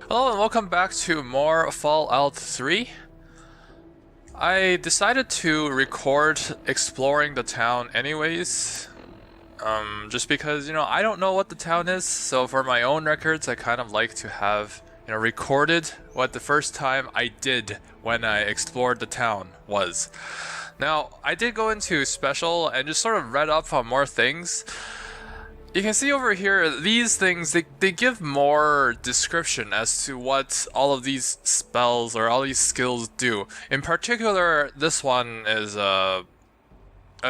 Hello and welcome back to more Fallout 3. I decided to record exploring the town anyways, just because, I don't know what the town is, so for my own records I kind of like to have, recorded what the first time I did when I explored the town was. Now, I did go into special and just sort of read up on more things. You can see over here, these things, they give more description as to what all of these spells or all these skills do. In particular, this one is of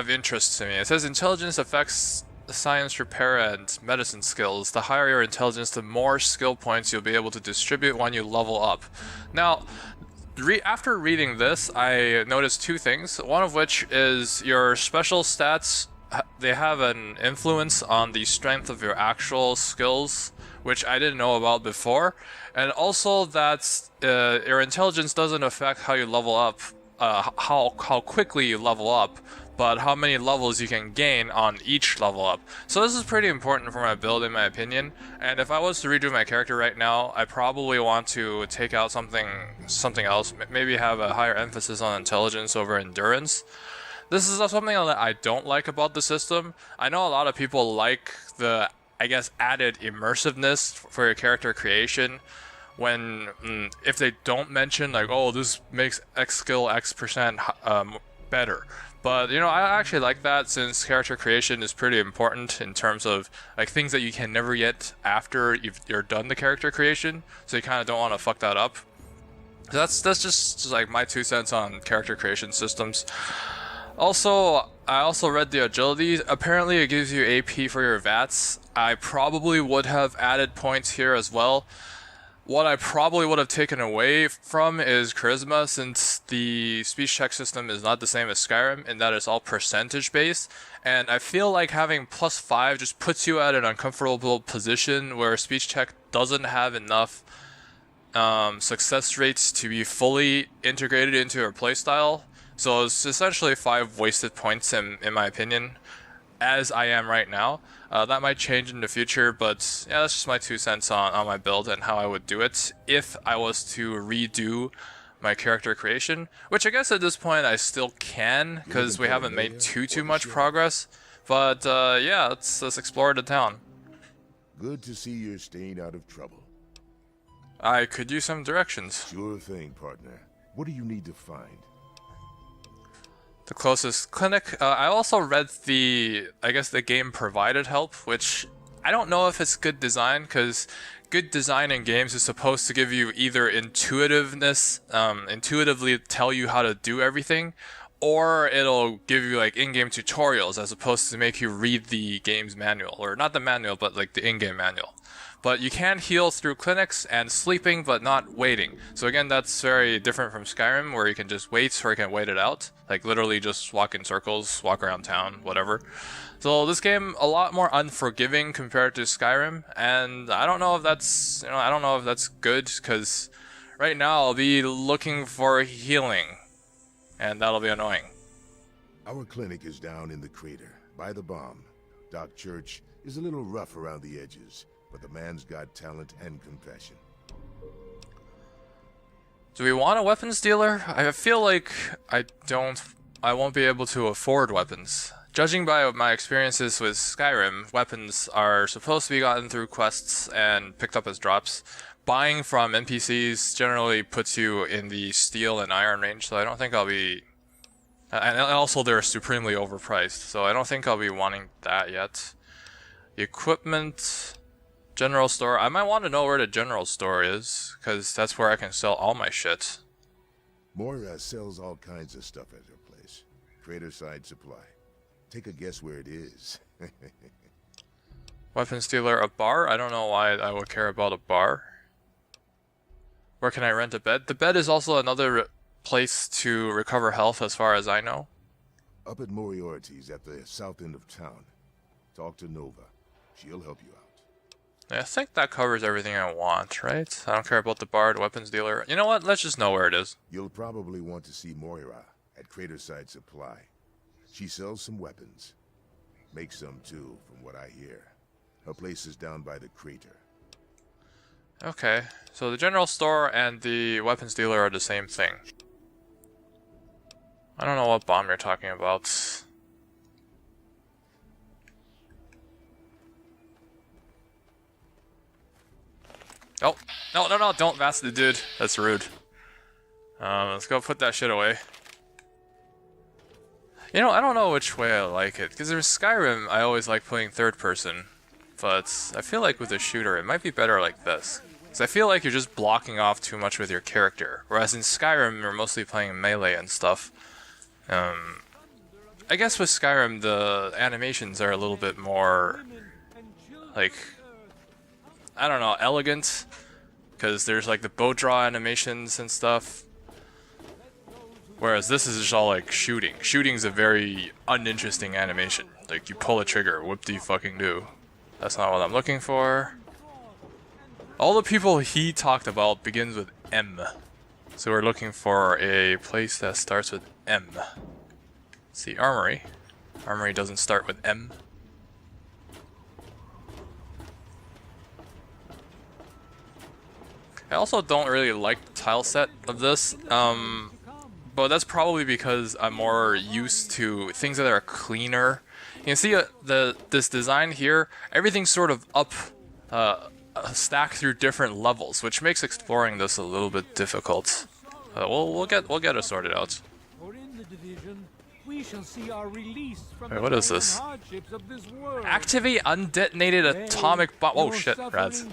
interest to me. It says intelligence affects science, repair, and medicine skills. The higher your intelligence, the more skill points you'll be able to distribute when you level up. Now, after reading this, I noticed two things. One of which is your special stats, they have an influence on the strength of your actual skills, which I didn't know about before, and also that your intelligence doesn't affect how you level up, how quickly you level up, but how many levels you can gain on each level up. So this is pretty important for my build, in my opinion, and if I was to redo my character right now, I probably want to take out something else, maybe have a higher emphasis on intelligence over endurance. This is something that I don't like about the system. I know a lot of people like the, added immersiveness for your character creation when, if they don't mention, like, oh, this makes X skill X% better. But, I actually like that, since character creation is pretty important in terms of, like, things that you can never get after you're done the character creation, so you kind of don't want to fuck that up. So that's just like my 2 cents on character creation systems. Also, I also read the agility. Apparently it gives you AP for your VATs. I probably would have added points here as well. What I probably would have taken away from is charisma, since the speech check system is not the same as Skyrim in that it's all percentage based, and I feel like having +5 just puts you at an uncomfortable position where speech check doesn't have enough success rates to be fully integrated into your playstyle. So it's essentially 5 wasted points in my opinion, as I am right now. That might change in the future, but yeah, that's just my 2 cents on my build and how I would do it if I was to redo my character creation, which I guess at this point I still can, because we haven't made too much progress. But yeah, let's explore the town. Good to see you're staying out of trouble. I could use some directions. Sure thing, partner. What do you need to find? The closest clinic. I also read the game provided help, which I don't know if it's good design, because good design in games is supposed to give you either intuitiveness, intuitively tell you how to do everything, or it'll give you like in-game tutorials as opposed to make you read the game's manual, or not the manual, but like the in-game manual. But you can heal through clinics and sleeping, but not waiting. So again, that's very different from Skyrim, where you can just wait, or you can wait it out. Like literally just walk in circles, walk around town, whatever. So this game, a lot more unforgiving compared to Skyrim, and I don't know if that's, good, because right now I'll be looking for healing, and that'll be annoying. Our clinic is down in the crater, by the bomb. Doc Church is a little rough around the edges, but the man's got talent and compassion. Do we want a weapons dealer? I feel like I won't be able to afford weapons. Judging by my experiences with Skyrim, weapons are supposed to be gotten through quests and picked up as drops. Buying from NPCs generally puts you in the steel and iron range, so I don't think I'll be... And also they're supremely overpriced, so I don't think I'll be wanting that yet. Equipment... General store. I might want to know where the general store is, because that's where I can sell all my shit. Moira sells all kinds of stuff at her place. Crater Side Supply. Take a guess where it is. Weapons dealer, a bar? I don't know why I would care about a bar. Where can I rent a bed? The bed is also another place to recover health, as far as I know. Up at Moriarty's at the south end of town. Talk to Nova. She'll help you out. I think that covers everything I want, right? I don't care about the bar, the weapons dealer. You know what? Let's just know where it is. You'll probably want to see Moira at Crater Side Supply. She sells some weapons. Makes some too, from what I hear. Her place is down by the crater. Okay, So the general store and the weapons dealer are the same thing. I don't know what bomb you're talking about. Oh, no, don't vast the dude. That's rude. Let's go put that shit away. You know, I don't know which way I like it, because there's Skyrim, I always like playing third person, but I feel like with a shooter, it might be better like this. Because I feel like you're just blocking off too much with your character, whereas in Skyrim, you're mostly playing melee and stuff. I guess with Skyrim, the animations are a little bit more, like, I don't know, elegant, because there's like the bow draw animations and stuff. Whereas this is just all like shooting. Shooting's a very uninteresting animation. Like you pull a trigger, whoop-de-fucking-do. That's not what I'm looking for. All the people he talked about begins with M. So we're looking for a place that starts with M. It's the armory. Armory doesn't start with M. I also don't really like the tile set of this. But that's probably because I'm more used to things that are cleaner. You can see this design here, everything's sort of up, stacked through different levels, which makes exploring this a little bit difficult. We'll get it sorted out. Wait, what is this? Activate undetonated atomic bomb. Oh shit, rats.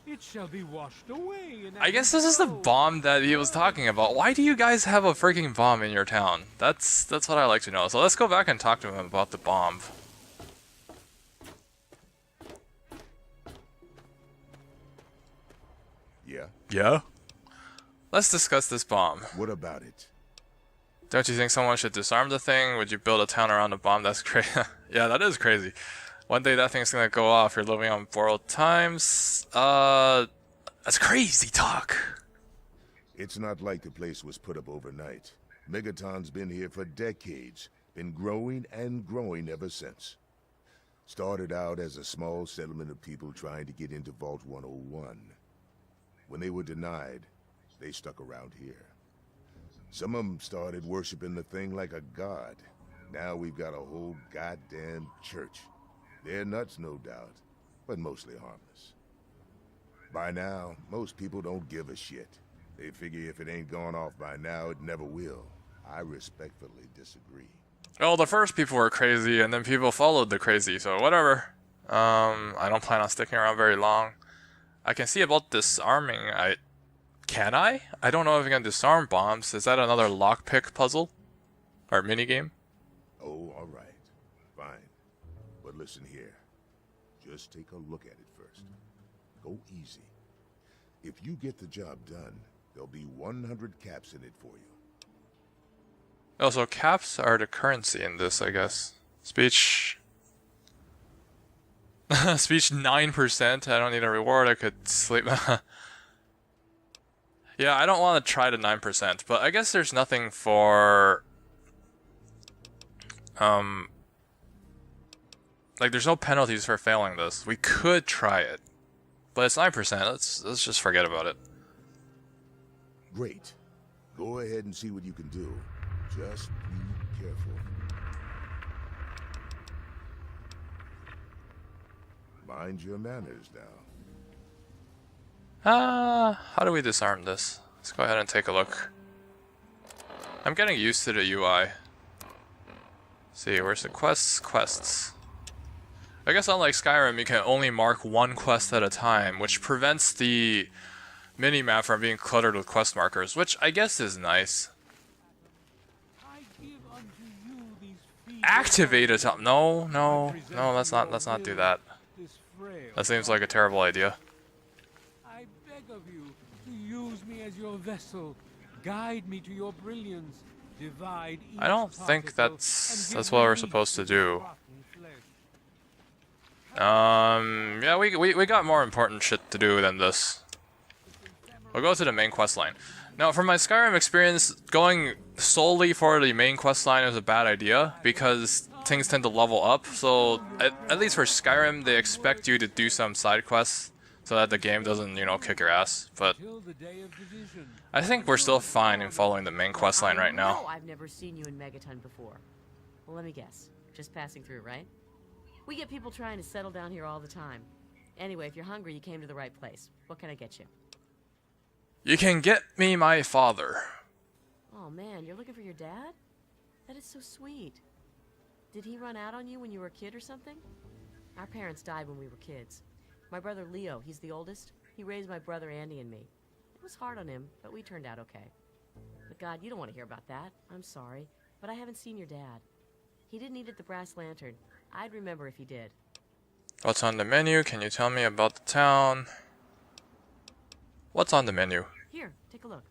It shall be washed away. I guess this is the bomb that he was talking about. Why do you guys have a freaking bomb in your town? That's what I like to know. So let's go back and talk to him about the bomb. Yeah? Yeah? Let's discuss this bomb. What about it? Don't you think someone should disarm the thing? Would you build a town around a bomb? That's crazy. Yeah, that is crazy. One day that thing's gonna go off. You're living on borrowed times. That's crazy talk. It's not like the place was put up overnight. Megaton's been here for decades. Been growing and growing ever since. Started out as a small settlement of people trying to get into Vault 101. When they were denied, they stuck around here. Some of them started worshiping the thing like a god. Now we've got a whole goddamn church. They're nuts, no doubt, but mostly harmless. By now, most people don't give a shit. They figure if it ain't gone off by now, it never will. I respectfully disagree. Well, the first people were crazy, and then people followed the crazy, so whatever. I don't plan on sticking around very long. I can see about disarming. Can I? I don't know if I can disarm bombs. Is that another lockpick puzzle? Or minigame? Oh, all right. Fine. But listen here. Just take a look at it first. Go easy. If you get the job done, there'll be 100 caps in it for you. Oh, so caps are the currency in this, I guess. Speech... Speech 9%. I don't need a reward. I could sleep... Yeah, I don't want to try the 9%, but I guess there's nothing for... Like, there's no penalties for failing this. We could try it. But it's 9%. Let's just forget about it. Great. Go ahead and see what you can do. Just be careful. Mind your manners now. How do we disarm this? Let's go ahead and take a look. I'm getting used to the UI. Let's see, where's the quests? Quests. I guess unlike Skyrim, you can only mark one quest at a time, which prevents the minimap from being cluttered with quest markers, which I guess is nice. Activate it. No, let's not do that. That seems like a terrible idea. I beg of you to use me as your vessel. Guide me to your brilliance. Divide each I don't think that's what we're supposed to do. Yeah, we got more important shit to do than this. We'll go to the main quest line. Now, from my Skyrim experience, going solely for the main quest line is a bad idea, because things tend to level up, so at least for Skyrim, they expect you to do some side quests so that the game doesn't, you know, kick your ass. But Till the day of division. I think we're still fine in following the main quest line right now. I've never seen you in Megaton before. Well, let me guess. Just passing through, right? We get people trying to settle down here all the time. Anyway, if you're hungry, you came to the right place. What can I get you? You can get me my father. Oh man, you're looking for your dad? That is so sweet. Did he run out on you when you were a kid or something? Our parents died when we were kids. My brother Leo, he's the oldest. He raised my brother Andy and me. It was hard on him, but we turned out okay. But God, you don't want to hear about that. I'm sorry, but I haven't seen your dad. He didn't eat at the Brass Lantern. I'd remember if he did. What's on the menu? Can you tell me about the town? What's on the menu? Here, take a look.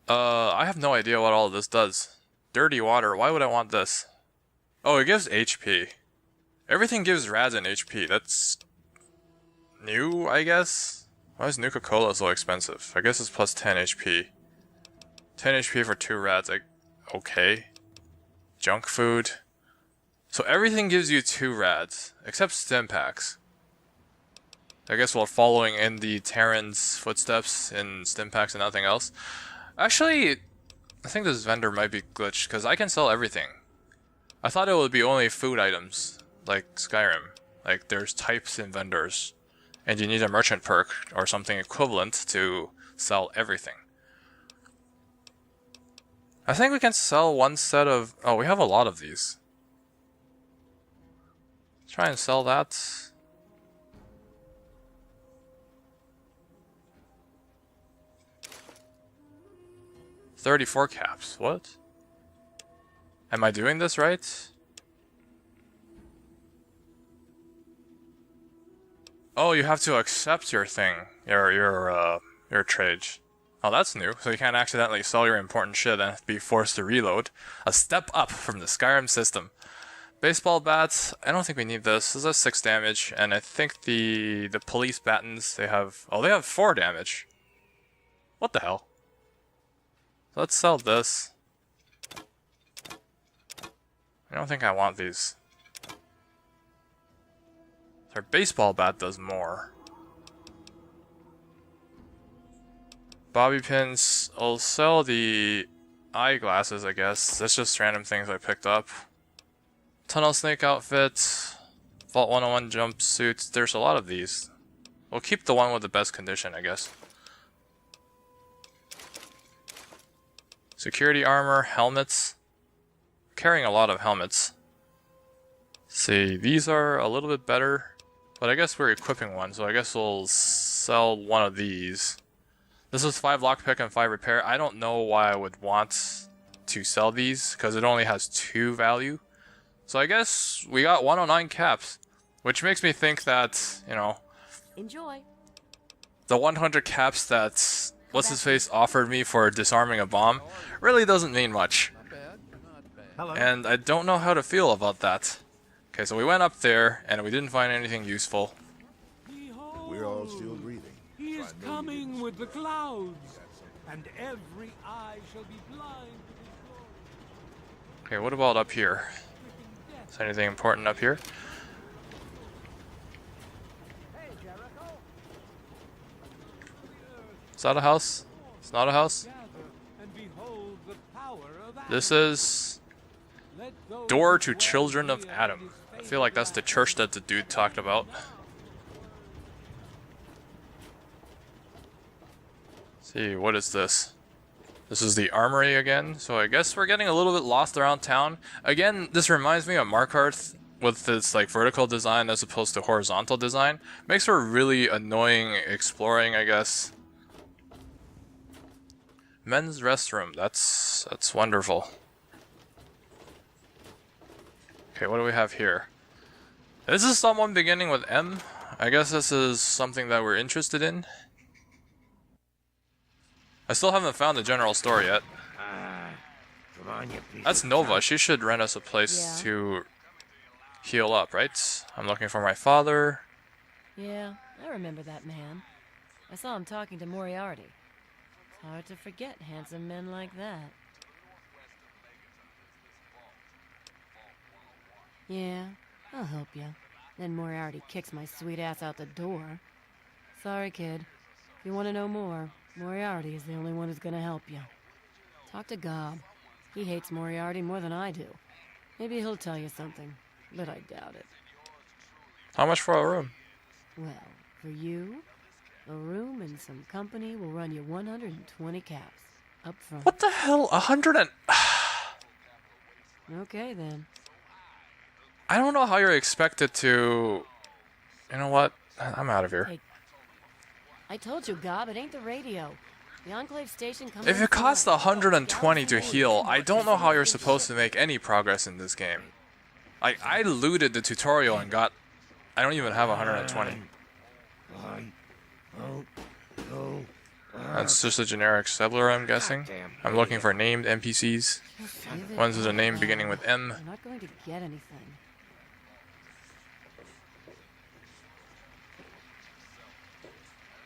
I have no idea what all of this does. Dirty water, why would I want this? Oh, it gives HP. Everything gives rads and HP, that's new, I guess? Why is Nuka-Cola so expensive? I guess it's plus 10 HP. 10 HP for 2 rads, okay. Junk food. So everything gives you 2 rads, except stim packs. I guess we're following in the Terran's footsteps in stim packs and nothing else. Actually, I think this vendor might be glitched, because I can sell everything. I thought it would be only food items, like Skyrim. Like, there's types in vendors, and you need a merchant perk or something equivalent to sell everything. I think we can sell one set of... Oh, we have a lot of these. Let's try and sell that. $34 caps. What? Am I doing this right? Oh, you have to accept your thing, your trade. Oh, that's new. So you can't accidentally sell your important shit and be forced to reload. A step up from the Skyrim system. Baseball bats. I don't think we need this. This has 6 damage, and I think the police batons they have. Oh, they have 4 damage. What the hell? Let's sell this. I don't think I want these. Their baseball bat does more. Bobby pins. I'll sell the eyeglasses, I guess. That's just random things I picked up. Tunnel snake outfit. Vault 101 jumpsuits. There's a lot of these. We'll keep the one with the best condition, I guess. Security armor, helmets. Carrying a lot of helmets. See, these are a little bit better, but I guess we're equipping one, so I guess we'll sell one of these. This is 5 lockpick and 5 repair. I don't know why I would want to sell these, because it only has 2 value. So I guess we got 109 caps, which makes me think that, you know, Enjoy. the 100 caps that What's-His-Face offered me for disarming a bomb really doesn't mean much. Hello. And I don't know how to feel about that. Okay, so we went up there, and we didn't find anything useful. Behold, We're all still breathing. He is coming with the clouds, and every eye shall be blind to his glory. Okay, what about up here? Is there anything important up here? Is that a house? It's not a house? Gather and behold the power of This Adam. is Let those Door who to dwell Children of here Adam. I his feel like that's the faithful church that the dude talked about. See, what is this? This is the armory again, so I guess we're getting a little bit lost around town. Again, this reminds me of Markarth with its like vertical design as opposed to horizontal design. Makes for really annoying exploring, I guess. Men's restroom, that's wonderful. Okay, what do we have here? This is someone beginning with M. I guess this is something that we're interested in. I still haven't found the general store yet. Come on, you piece That's of Nova. She should rent us a place Yeah. to heal up, right? I'm looking for my father. Yeah, I remember that man. I saw him talking to Moriarty. It's hard to forget handsome men like that. Yeah, I'll help you. Then Moriarty kicks my sweet ass out the door. Sorry, kid. If you want to know more, Moriarty is the only one who's gonna help you. Talk to Gob. He hates Moriarty more than I do. Maybe he'll tell you something, but I doubt it. How much for a room? Well, for you, a room and some company will run you 120 caps. Up front. What the hell? 100 and... Okay, then. I don't know how you're expected to... You know what? I'm out of here. Hey, I told you, Gob, it ain't the radio. The Enclave station comes If in it costs fine. 120 to heal, I don't know how you're supposed to make any progress in this game. Like, I looted the tutorial and got... I don't even have 120. That's just a generic settler, I'm guessing. I'm looking for named NPCs. Ones with a name beginning with M. You're not going to get anything.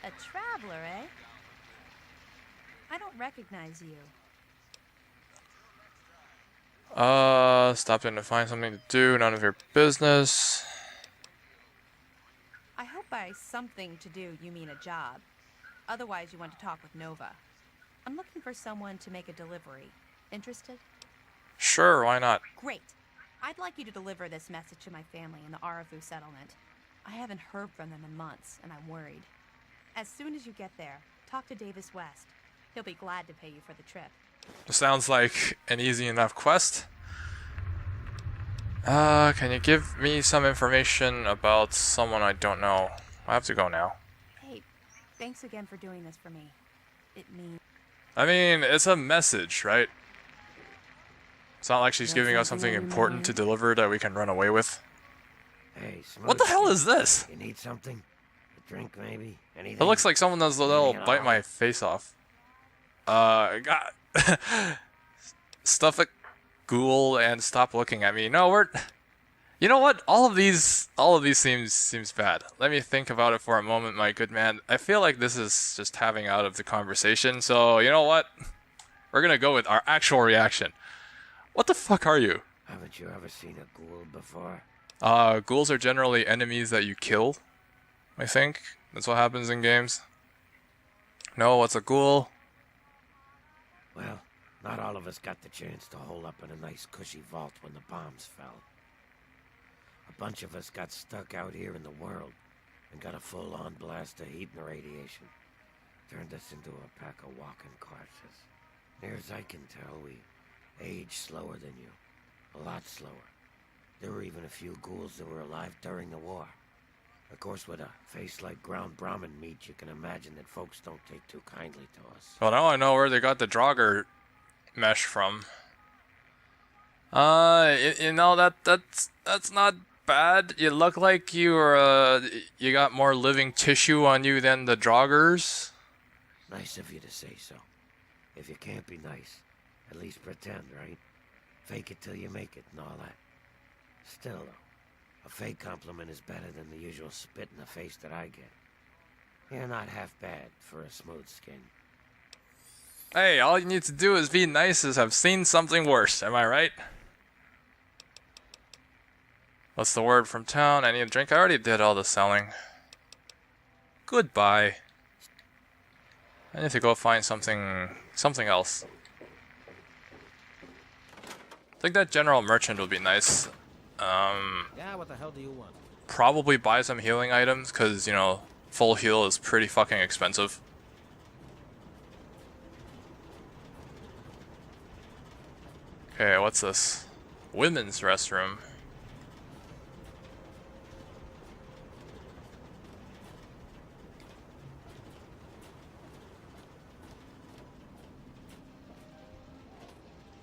A traveler, eh? I don't recognize you. Stopped in to find something to do, none of your business. I hope by something to do you mean a job. Otherwise, you want to talk with Nova. I'm looking for someone to make a delivery. Interested? Sure, why not? Great. I'd like you to deliver this message to my family in the Arafu settlement. I haven't heard from them in months, and I'm worried. As soon as you get there, talk to Davis West. He'll be glad to pay you for the trip. Sounds like an easy enough quest. Can you give me some information about someone I don't know? I have to go now. Hey, thanks again for doing this for me. It means... I mean, it's a message, right? It's not like she's giving us something important to deliver that we can run away with. Hey, What the hell is this? You need something? A drink, maybe? Anything? It looks like someone does a little bite my face off. God. Stuff a ghoul and stop looking at me. No, you know what? All of these seems bad. Let me think about it for a moment, my good man. I feel like this is just having out of the conversation, so you know what? We're gonna go with our actual reaction. What the fuck are you? Haven't you ever seen a ghoul before? Ghouls are generally enemies that you kill, I think. That's what happens in games. No, what's a ghoul? Well, not all of us got the chance to hole up in a nice cushy vault when the bombs fell. A bunch of us got stuck out here in the world and got a full-on blast of heat and radiation. Turned us into a pack of walking corpses. Near as I can tell, we aged slower than you. A lot slower. There were even a few ghouls that were alive during the war. Of course, with a face like ground Brahmin meat, you can imagine that folks don't take too kindly to us. Well, now I know where they got the Draugr mesh from. You know, that's not bad. You look like you got more living tissue on you than the Draugrs. Nice of you to say so. If you can't be nice, at least pretend, right? Fake it till you make it and all that. Still, though, a fake compliment is better than the usual spit in the face that I get. You're not half bad for a smooth skin. Hey, all you need to do is be nice as I've seen something worse, am I right? What's the word from town? I need a drink. I already did all the selling. Goodbye. I need to go find something else. I think that general merchant would be nice. Yeah, what the hell do you want? Probably buy some healing items, because, you know, full heal is pretty fucking expensive. Okay, what's this? Women's restroom.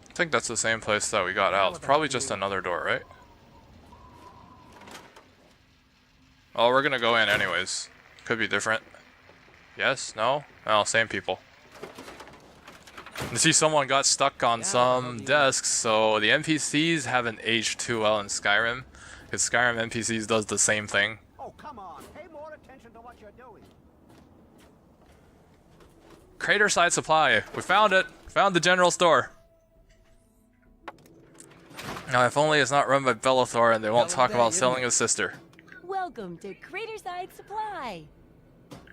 I think that's the same place that we got out. It's probably just another door, right? Oh, we're gonna go in anyways. Could be different. Yes? No? Oh, same people. You see, someone got stuck on some desks, so the NPCs haven't aged too well in Skyrim. Because Skyrim NPCs does the same thing. Oh, come on. Pay more attention to what you're doing. Crater side supply. We found it. Found the general store. Now, if only it's not run by Bellathor and they won't talk about selling his sister. Welcome to Craterside Supply.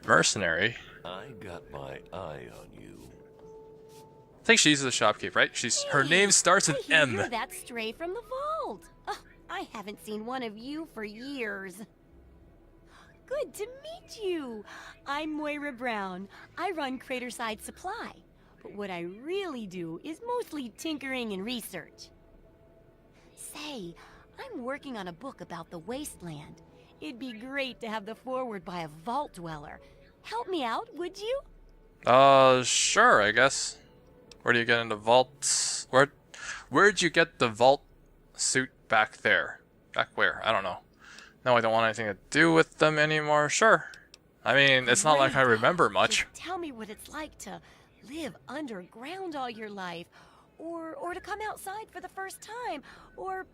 Mercenary? I got my eye on you. I think she's the shopkeep, right? Her name starts with M. You're that stray from the vault. Oh, I haven't seen one of you for years. Good to meet you. I'm Moira Brown. I run Craterside Supply. But what I really do is mostly tinkering and research. Say, I'm working on a book about the wasteland. It'd be great to have the foreword by a vault dweller. Help me out, would you? Sure, I guess. Where do you get into vaults? Where'd you get the vault suit back there? Back where? I don't know. No, I don't want anything to do with them anymore. Sure. I mean, it's not like I remember much. Just tell me what it's like to live underground all your life, or to come outside for the first time, or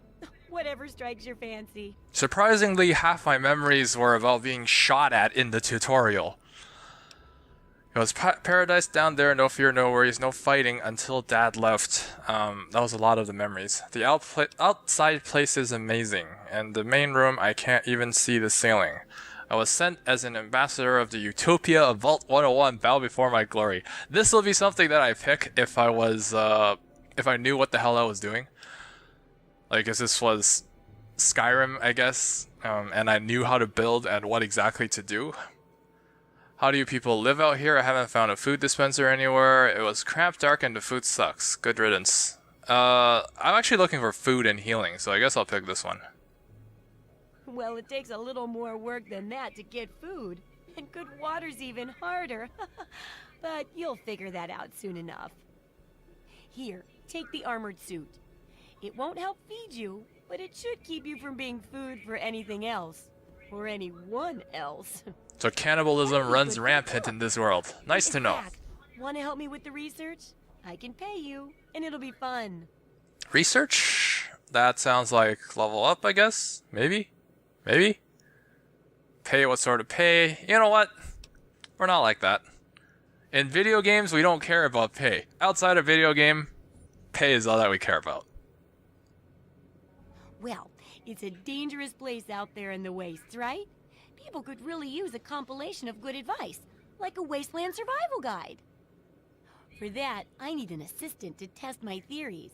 whatever strikes your fancy. Surprisingly, half my memories were about being shot at in the tutorial. It was paradise down there, no fear, no worries, no fighting until Dad left. That was a lot of the memories. The outside place is amazing, and the main room I can't even see the ceiling. I was sent as an ambassador of the utopia of Vault 101, bow before my glory. This will be something that I pick if I was, if I knew what the hell I was doing. Like, if this was Skyrim, I guess, and I knew how to build and what exactly to do. How do you people live out here? I haven't found a food dispenser anywhere. It was cramped, dark, and the food sucks. Good riddance. I'm actually looking for food and healing, so I guess I'll pick this one. Well, it takes a little more work than that to get food. And good water's even harder. But you'll figure that out soon enough. Here, take the armored suit. It won't help feed you, but it should keep you from being food for anything else. Or anyone else. So cannibalism runs rampant in this world. Nice to know. Want to help me with the research? I can pay you, and it'll be fun. Research? That sounds like level up, I guess? Maybe? Maybe? Pay, what sort of pay? You know what? We're not like that. In video games, we don't care about pay. Outside of video game, pay is all that we care about. Well, it's a dangerous place out there in the wastes, right? People could really use a compilation of good advice, like a wasteland survival guide. For that, I need an assistant to test my theories.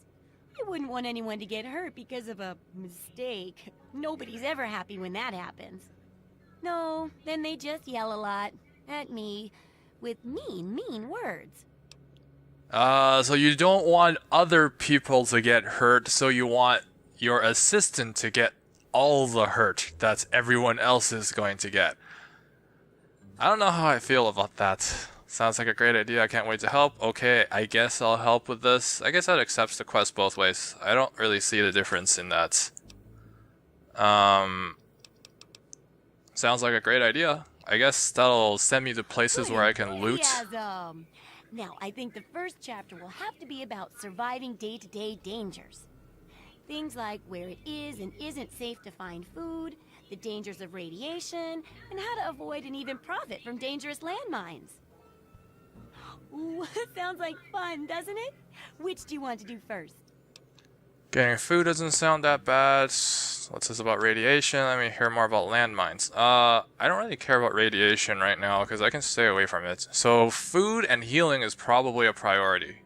I wouldn't want anyone to get hurt because of a mistake. Nobody's ever happy when that happens. No, then they just yell a lot at me with mean words. So you don't want other people to get hurt, so you want your assistant to get all the hurt that everyone else is going to get. I don't know how I feel about that. Sounds like a great idea. I can't wait to help. Okay, I guess I'll help with this. I guess that accepts the quest both ways. I don't really see the difference in that. Sounds like a great idea. I guess that'll send me to places where I can loot. Now, I think the first chapter will have to be about surviving day-to-day dangers. Things like where it is and isn't safe to find food, the dangers of radiation, and how to avoid and even profit from dangerous landmines. Ooh, sounds like fun, doesn't it? Which do you want to do first? Getting food doesn't sound that bad. What's this about radiation? Let me hear more about landmines. I don't really care about radiation right now because I can stay away from it. So food and healing is probably a priority.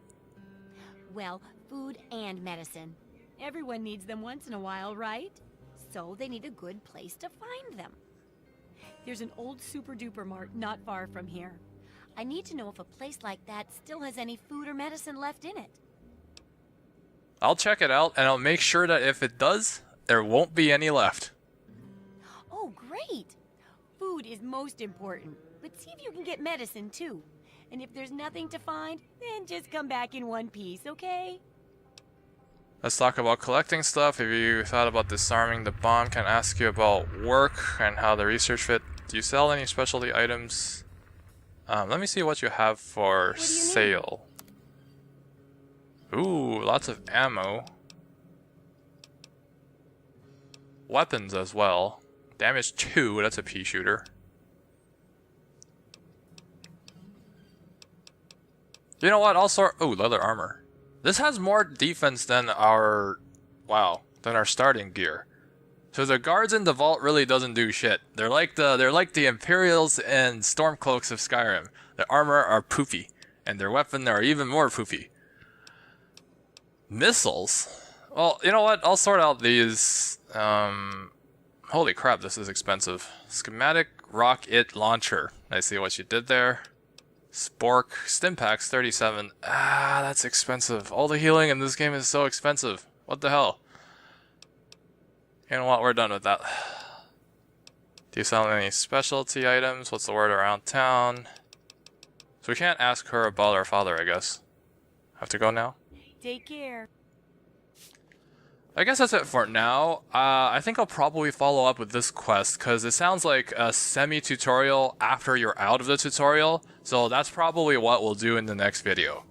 Well, food and medicine. Everyone needs them once in a while, right? So they need a good place to find them. There's an old super-duper mart not far from here. I need to know if a place like that still has any food or medicine left in it. I'll check it out, and I'll make sure that if it does, there won't be any left. Oh, great! Food is most important, but see if you can get medicine, too. And if there's nothing to find, then just come back in one piece, okay? Let's talk about collecting stuff. If you thought about disarming the bomb, can ask you about work and how the research fit. Do you sell any specialty items? Let me see what you have for sale. Ooh, lots of ammo. Weapons as well. Damage 2, that's a pea shooter. You know what, I'll sort. Ooh, leather armor. This has more defense than our. Wow, than our starting gear. So the guards in the vault really doesn't do shit. They're like the Imperials and Stormcloaks of Skyrim. Their armor are poofy, and their weapons are even more poofy. Missiles? Well, you know what? I'll sort out these. Holy crap, this is expensive. Schematic rocket launcher. I see what you did there. Spork. Stimpaks 37. Ah, that's expensive. All the healing in this game is so expensive. What the hell? You know what? We're done with that. Do you sell any specialty items? What's the word around town? So we can't ask her about our father, I guess. Have to go now? Take care. I guess that's it for now. I think I'll probably follow up with this quest because it sounds like a semi-tutorial after you're out of the tutorial. So that's probably what we'll do in the next video.